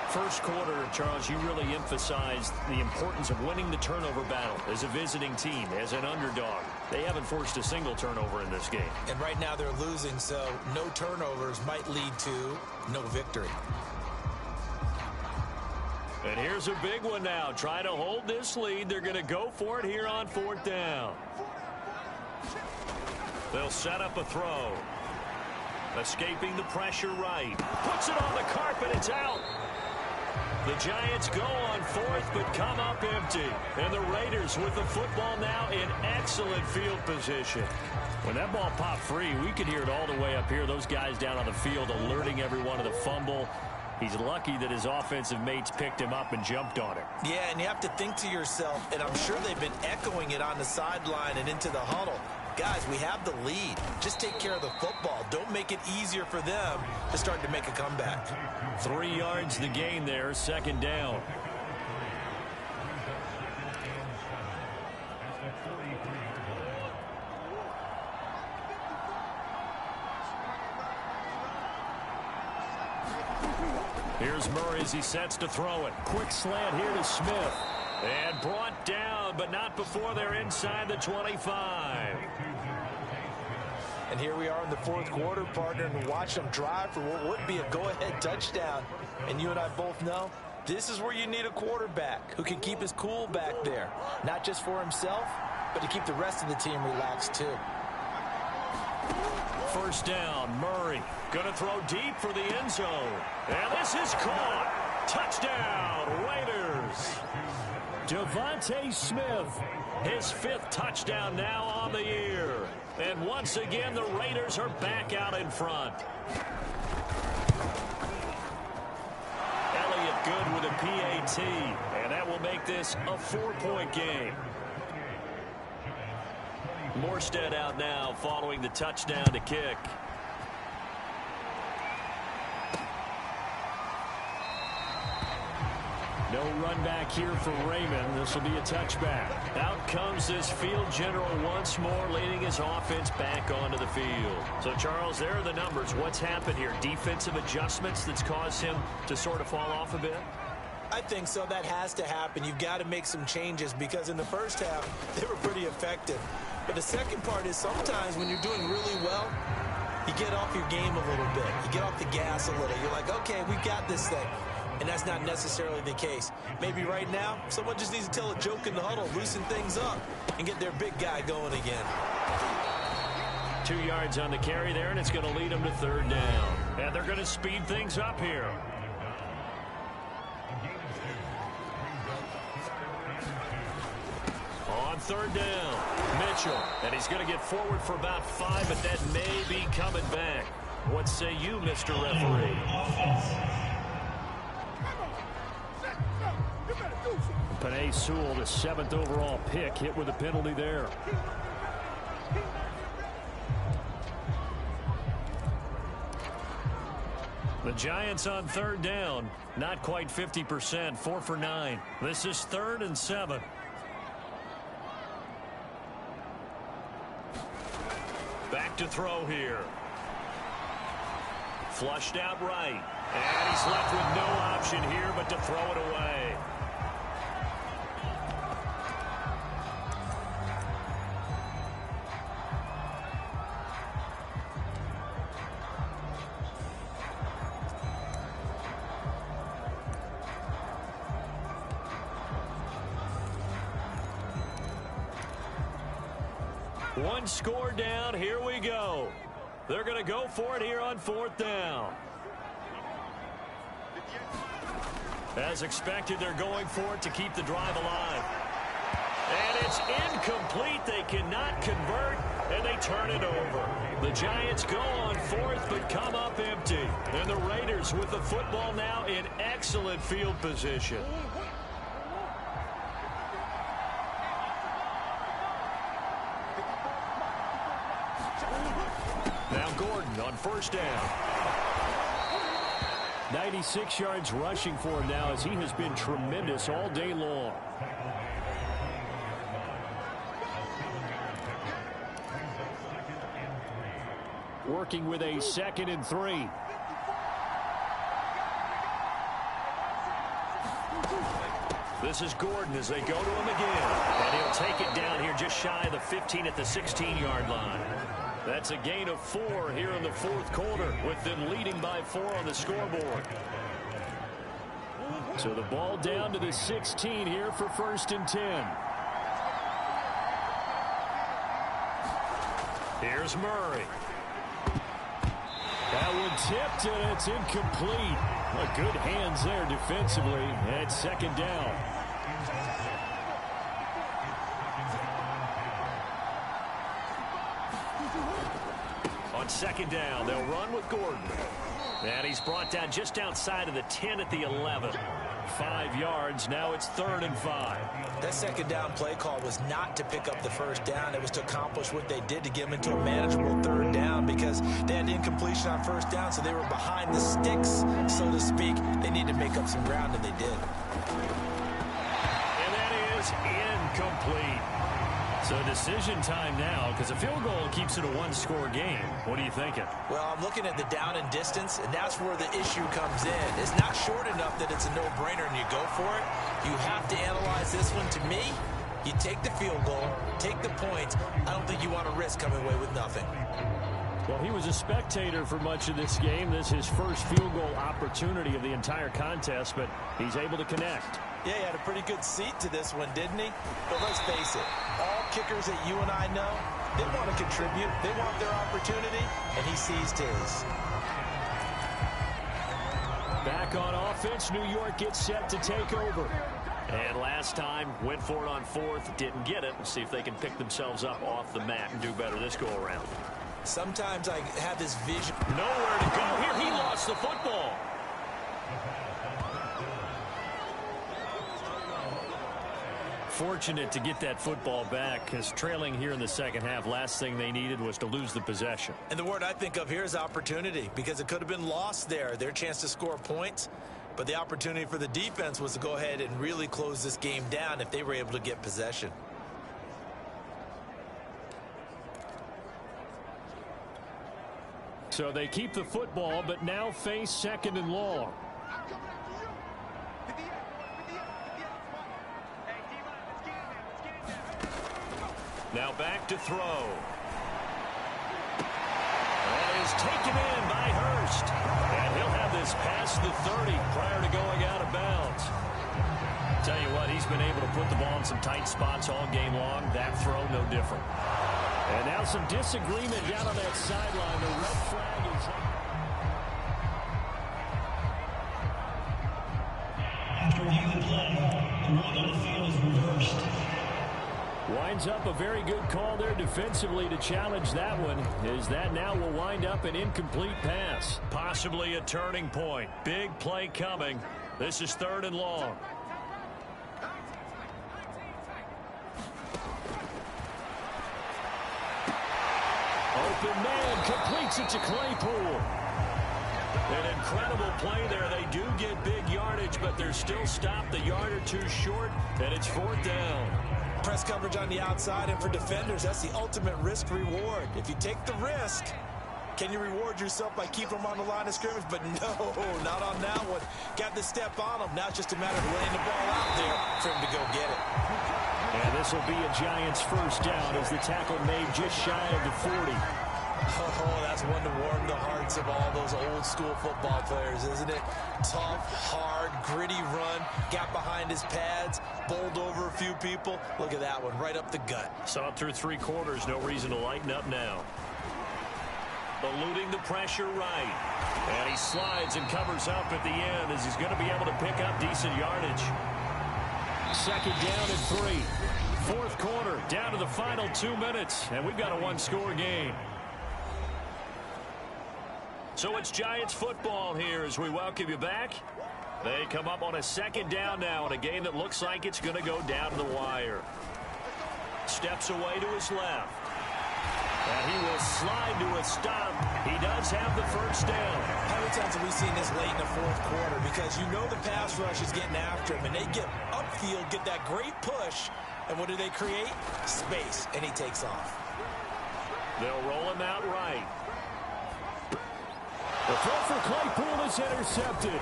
First quarter, Charles, you really emphasized the importance of winning the turnover battle as a visiting team, as an underdog. They haven't forced a single turnover in this game. And right now they're losing, so no turnovers might lead to no victory. And here's a big one now. Try to hold this lead. They're going to go for it here on 4th down. They'll set up a throw. Escaping the pressure right. Puts it on the carpet. It's out. The Giants go on 4th, but come up empty. And the Raiders with the football now in excellent field position. When that ball popped free, we could hear it all the way up here. Those guys down on the field alerting everyone of the fumble. He's lucky that his offensive mates picked him up and jumped on it. Yeah, and you have to think to yourself, and I'm sure they've been echoing it on the sideline and into the huddle. Guys, we have the lead. Just take care of the football. Don't make it easier for them to start to make a comeback. 3 yards the gain there, 2nd down. Here's Murray as he sets to throw it. Quick slant here to Smith. And brought down, but not before they're inside the 25. And here we are in the 4th quarter, partner, and watch them drive for what would be a go-ahead touchdown. And you and I both know this is where you need a quarterback who can keep his cool back there. Not just for himself, but to keep the rest of the team relaxed too. First down, Murray going to throw deep for the end zone. And this is caught. Touchdown, Raiders. Devontae Smith. His 5th touchdown now on the year. And once again, the Raiders are back out in front. Elliott good with a PAT. And that will make this a 4-point game. Morstead out now following the touchdown to kick. No run back here for Raymond. This will be a touchback. Out comes this field general once more, leading his offense back onto the field. So, Charles, there are the numbers. What's happened here? Defensive adjustments that's caused him to sort of fall off a bit? I think so. That has to happen. You've got to make some changes because in the first half, they were pretty effective. But the second part is sometimes when you're doing really well, you get off your game a little bit. You get off the gas a little. You're like, okay, we got this thing. And that's not necessarily the case. Maybe right now, someone just needs to tell a joke in the huddle, loosen things up, and get their big guy going again. 2 yards on the carry there, and it's going to lead them to third down. And they're going to speed things up here. On third down, Mitchell. And he's going to get forward for about 5, but that may be coming back. What say you, Mr. Referee? Penei Sewell, the 7th overall pick, hit with a penalty there. The Giants on third down, not quite 50%, 4 for 9. This is 3rd and 7. Back to throw here. Flushed out right. And he's left with no option here but to throw it away. One score down. Here we go. They're going to go for it here on 4th down. As expected, they're going for it to keep the drive alive. And it's incomplete. They cannot convert, and they turn it over. The Giants go on 4th, but come up empty. And the Raiders with the football now in excellent field position. Now Gordon on 1st down. 96 yards rushing for him now as he has been tremendous all day long. Working with a 2nd and 3. This is Gordon as they go to him again. And he'll take it down here just shy of the 15 at the 16-yard line. That's a gain of 4 here in the 4th quarter, with them leading by 4 on the scoreboard. So the ball down to the 16 here for 1st and 10. Here's Murray. That one tipped, and it's incomplete. Good hands there defensively at 2nd down. On 2nd down, they'll run with Gordon. And he's brought down just outside of the 10 at the 11. 5 yards. Now it's 3rd and 5. That 2nd down play call was not to pick up the 1st down. It was to accomplish what they did to get them into a manageable 3rd down because they had incompletion on 1st down, so they were behind the sticks, so to speak. They needed to make up some ground, and they did. And that is incomplete. So decision time now, because a field goal keeps it a 1-score game. What are you thinking? Well, I'm looking at the down and distance, and that's where the issue comes in. It's not short enough that it's a no-brainer and you go for it. You have to analyze this one. To me, you take the field goal, take the points. I don't think you want to risk coming away with nothing. Well, he was a spectator for much of this game. This is his first field goal opportunity of the entire contest, but he's able to connect. Yeah, he had a pretty good seat to this one, didn't he? But let's face it, all kickers that you and I know, they want to contribute. They want their opportunity, and he seized his. Back on offense, New York gets set to take over. And last time, went for it on 4th, didn't get it. We'll see if they can pick themselves up off the mat and do better this go-around. Sometimes I have this vision. Nowhere to go here. He lost the football. Fortunate to get that football back, because trailing here in the 2nd half, last thing they needed was to lose the possession. And the word I think of here is opportunity, because it could have been lost there, their chance to score points. But the opportunity for the defense was to go ahead and really close this game down if they were able to get possession. So they keep the football, but now face 2nd and long. Now back to throw. That is taken in by Hurst. And he'll have this past the 30 prior to going out of bounds. Tell you what, he's been able to put the ball in some tight spots all game long. That throw, no different. And now some disagreement down on that sideline. The red flag is up. After reviewing the play, the rule on the field is reversed. Winds up a very good call there defensively to challenge that one, as that now will wind up an incomplete pass. Possibly a turning point. Big play coming. This is 3rd and long. Open man completes it to Claypool. An incredible play there. They do get big yardage, but they're still stopped a yard or two short, and it's 4th down. Press coverage on the outside, and for defenders, that's the ultimate risk-reward. If you take the risk, can you reward yourself by keeping them on the line of scrimmage? But no, not on that one. Got the step on them. Now it's just a matter of laying the ball out there for him to go get it. And this will be a Giants 1st down as the tackle made just shy of the 40. Oh, that's one to warm the hearts of all those old-school football players, isn't it? Tough, hard, gritty run, got behind his pads, bowled over a few people. Look at that one, right up the gut. Saw it through 3 quarters, no reason to lighten up now. Eluding the pressure right. And he slides and covers up at the end as he's going to be able to pick up decent yardage. 2nd down and 3. 4th quarter, down to the final 2 minutes, and we've got a 1-score game. So it's Giants football here as we welcome you back. They come up on a 2nd down now in a game that looks like it's going to go down to the wire. Steps away to his left. And he will slide to a stop. He does have the 1st down. How many times have we seen this late in the 4th quarter? Because you know the pass rush is getting after him, and they get upfield, get that great push, and what do they create? Space, and he takes off. They'll roll him out right. The throw for Claypool is intercepted.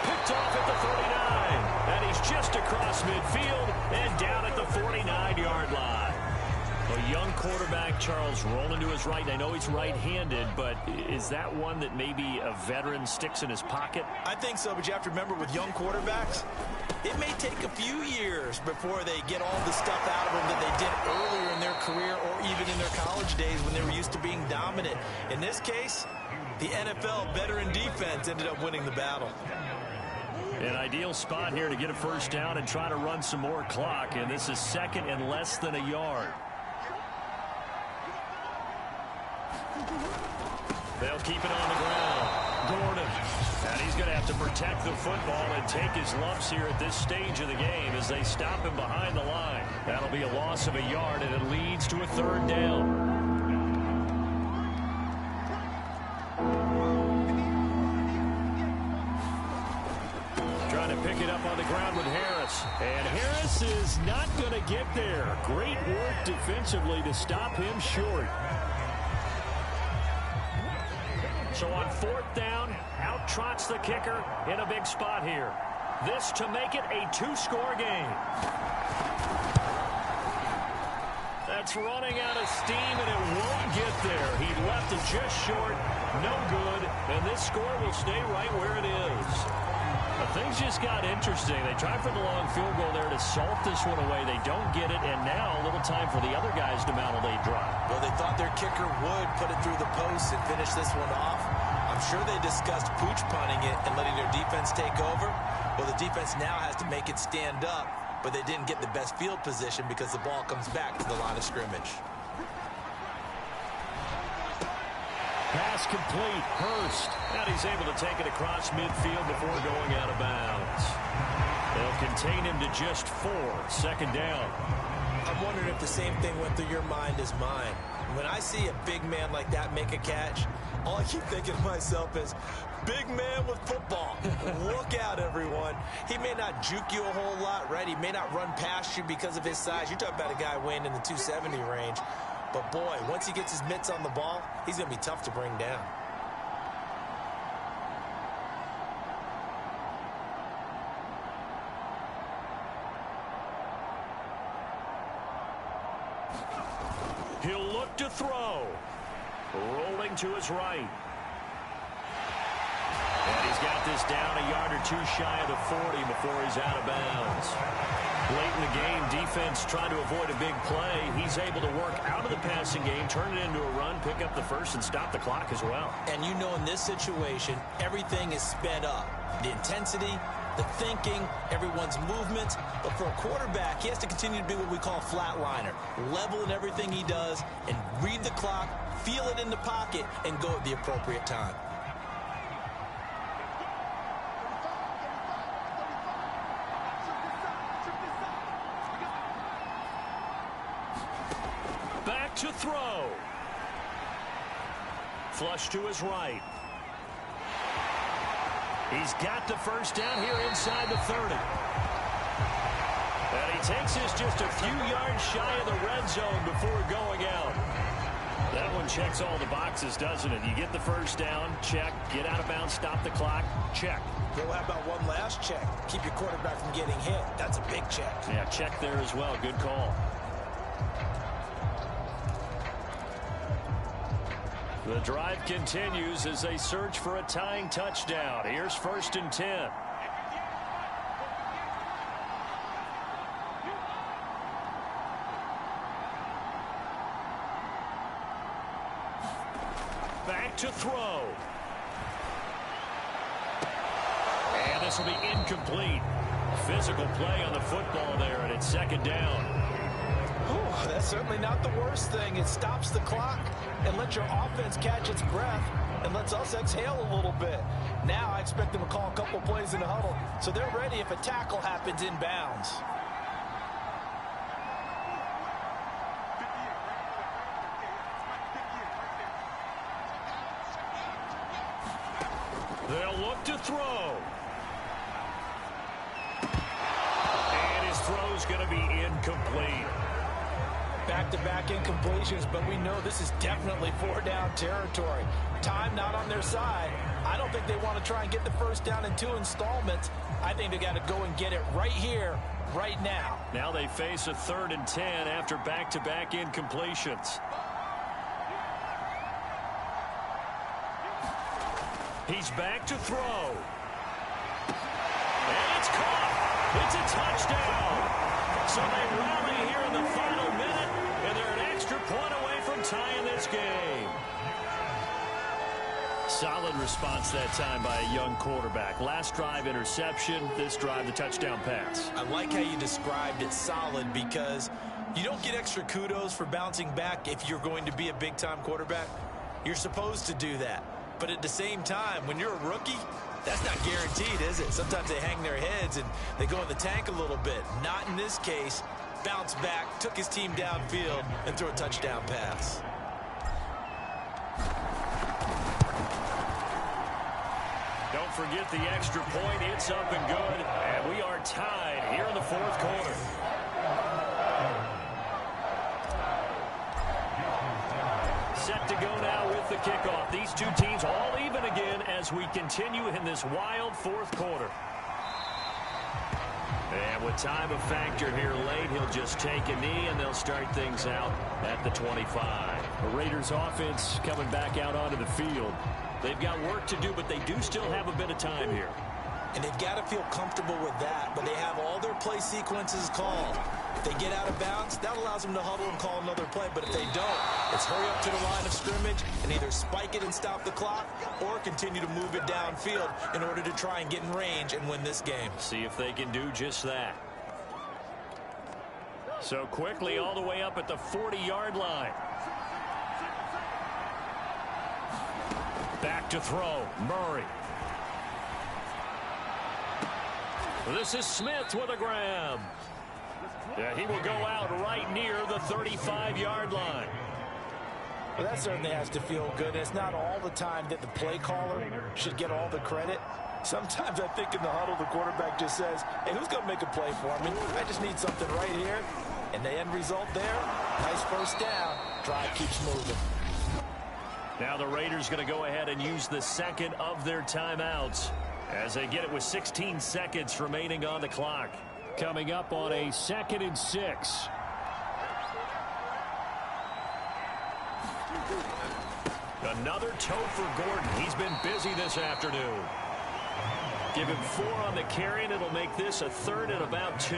Picked off at the 39. And he's just across midfield and down at the 49-yard line. A young quarterback, Charles, rolling to his right. I know he's right-handed, but is that one that maybe a veteran sticks in his pocket? I think so, but you have to remember with young quarterbacks, it may take a few years before they get all the stuff out of them that they did earlier in their career or even in their college days when they were used to being dominant. In this case, the NFL veteran defense ended up winning the battle. An ideal spot here to get a 1st down and try to run some more clock, and this is 2nd and less than a yard. They'll keep it on the ground. Gordon. And he's going to have to protect the football and take his lumps here at this stage of the game as they stop him behind the line. That'll be a loss of a yard, and it leads to a 3rd down. Trying to pick it up on the ground with Harris. And Harris is not going to get there. Great work defensively to stop him short. So on 4th down, out trots the kicker in a big spot here. This to make it a 2-score game. That's running out of steam, and it won't get there. He left it just short, no good, and this score will stay right where it is. But things just got interesting. They tried for the long field goal there to salt this one away. They don't get it, and now a little time for the other guys to mount a late drive. Well, they thought their kicker would put it through the post and finish this one off. I'm sure they discussed pooch punting it and letting their defense take over. Well, the defense now has to make it stand up, but they didn't get the best field position because the ball comes back to the line of scrimmage. Pass complete. Hurst. And he's able to take it across midfield before going out of bounds. They'll contain him to just 4. 2nd down. I'm wondering if the same thing went through your mind as mine. When I see a big man like that make a catch, all I keep thinking to myself is, big man with football. Look out, everyone. He may not juke you a whole lot, right? He may not run past you because of his size. You're talking about a guy weighing in the 270 range. But, boy, once he gets his mitts on the ball, he's going to be tough to bring down. He'll look to throw. Rolling to his right. And he's got this down a yard or two shy of the 40 before he's out of bounds. Late in the game, defense trying to avoid a big play. He's able to work out of the passing game, turn it into a run, pick up the first, and stop the clock as well. And you know in this situation, everything is sped up. The intensity, the thinking, everyone's movements. But for a quarterback, he has to continue to be what we call a flatliner. Level in everything he does and read the clock, feel it in the pocket, and go at the appropriate time. Back to throw. Flush to his right. He's got the first down here inside the 30. And he takes this just a few yards shy of the red zone before going out. That one checks all the boxes, doesn't it? You get the first down, check. Get out of bounds, stop the clock, check. Well, how about one last check? Keep your quarterback from getting hit. That's a big check. Yeah, check there as well. Good call. The drive continues as they search for a tying touchdown. Here's 1st and 10. Back to throw. And this will be incomplete. Physical play on the football there, and it's 2nd down. Ooh, that's certainly not the worst thing. It stops the clock and lets your offense catch its breath and lets us exhale a little bit. Now I expect them to call a couple plays in the huddle so they're ready if a tackle happens inbounds. They'll look to throw. And his throw's going to be incomplete. Back-to-back incompletions, but we know this is definitely 4-down territory. Time not on their side. I don't think they want to try and get the first down in 2 installments. I think they got to go and get it right here, right now. Now they face a 3rd and 10 after back-to-back incompletions. He's back to throw. And it's caught. It's a touchdown. So they rally here in the final minute, and they're an extra point away from tying this game. Solid response that time by a young quarterback. Last drive, interception. This drive, the touchdown pass. I like how you described it, solid, because you don't get extra kudos for bouncing back if you're going to be a big-time quarterback. You're supposed to do that. But at the same time, when you're a rookie, that's not guaranteed, is it? Sometimes they hang their heads and they go in the tank a little bit. Not in this case. Bounce back, took his team downfield, and threw a touchdown pass. Don't forget the extra point. It's up and good. And we are tied here in the 4th quarter. Set to go now with the kickoff. These two teams all even again as we continue in this wild 4th quarter. And with time a factor here late, he'll just take a knee, and they'll start things out at the 25. The Raiders offense coming back out onto the field. They've got work to do, but they do still have a bit of time here. And they've got to feel comfortable with that, but they have all their play sequences called. If they get out of bounds, that allows them to huddle and call another play. But if they don't, it's hurry up to the line of scrimmage and either spike it and stop the clock or continue to move it downfield in order to try and get in range and win this game. See if they can do just that. So quickly all the way up at the 40-yard line. Back to throw. Murray. This is Smith with a grab. Yeah, he will go out right near the 35-yard line. Well, that certainly has to feel good. It's not all the time that the play caller should get all the credit. Sometimes I think in the huddle, the quarterback just says, hey, who's going to make a play for me? I just need something right here. And the end result there, nice first down. Drive keeps moving. Now the Raiders going to go ahead and use the second of their timeouts as they get it with 16 seconds remaining on the clock. Coming up on a 2nd and 6. Another toe for Gordon. He's been busy this afternoon. Give him 4 on the carry, and it'll make this a 3rd and about 2.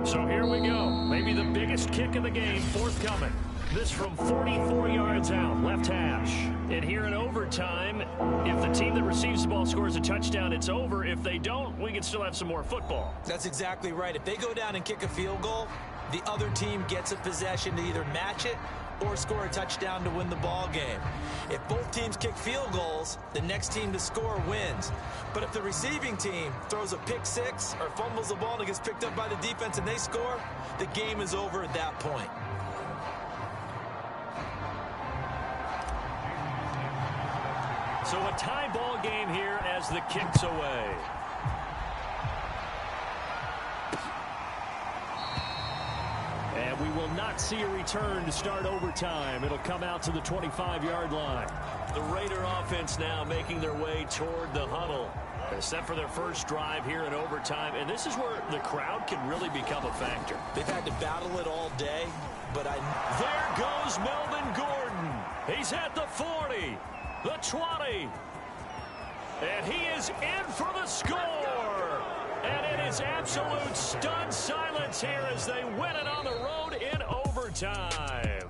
So here we go. Maybe the biggest kick of the game forthcoming. This from 44 yards out, left hash. And here in overtime, if the team that receives the ball scores a touchdown, it's over. If they don't, we can still have some more football. That's exactly right. If they go down and kick a field goal, the other team gets a possession to either match it or score a touchdown to win the ball game. If both teams kick field goals, the next team to score wins. But if the receiving team throws a pick six or fumbles the ball and it gets picked up by the defense and they score, the game is over at that point. So a tie ball game here as the kick's away. And we will not see a return to start overtime. It'll come out to the 25-yard line. The Raider offense now making their way toward the huddle. They're set for their first drive here in overtime. And this is where the crowd can really become a factor. They've had to battle it all day, but There goes Melvin Gordon. He's at the 40, the 20. And he is in for the score. And it is absolute stunned silence here as they win it on the road in overtime.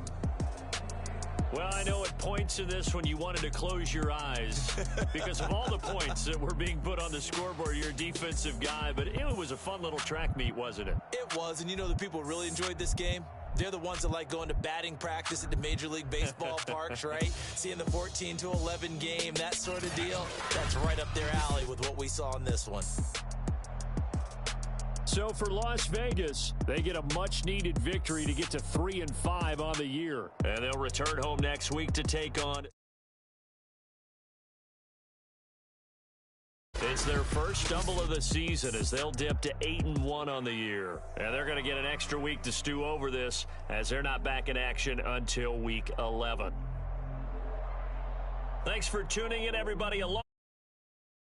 Well, I know at points in this when you wanted to close your eyes because of all the points that were being put on the scoreboard. You're a defensive guy, but it was a fun little track meet, wasn't it? It was, and you know the people who really enjoyed this game? They're the ones that like going to batting practice at the Major League Baseball parks, right? Seeing the 14-11 game, that sort of deal. That's right up their alley with what we saw in this one. So for Las Vegas, they get a much-needed victory to get to 3-5 on the year. And they'll return home next week to take on... It's their first stumble of the season as they'll dip to 8-1 on the year. And they're going to get an extra week to stew over this as they're not back in action until week 11. Thanks for tuning in, everybody.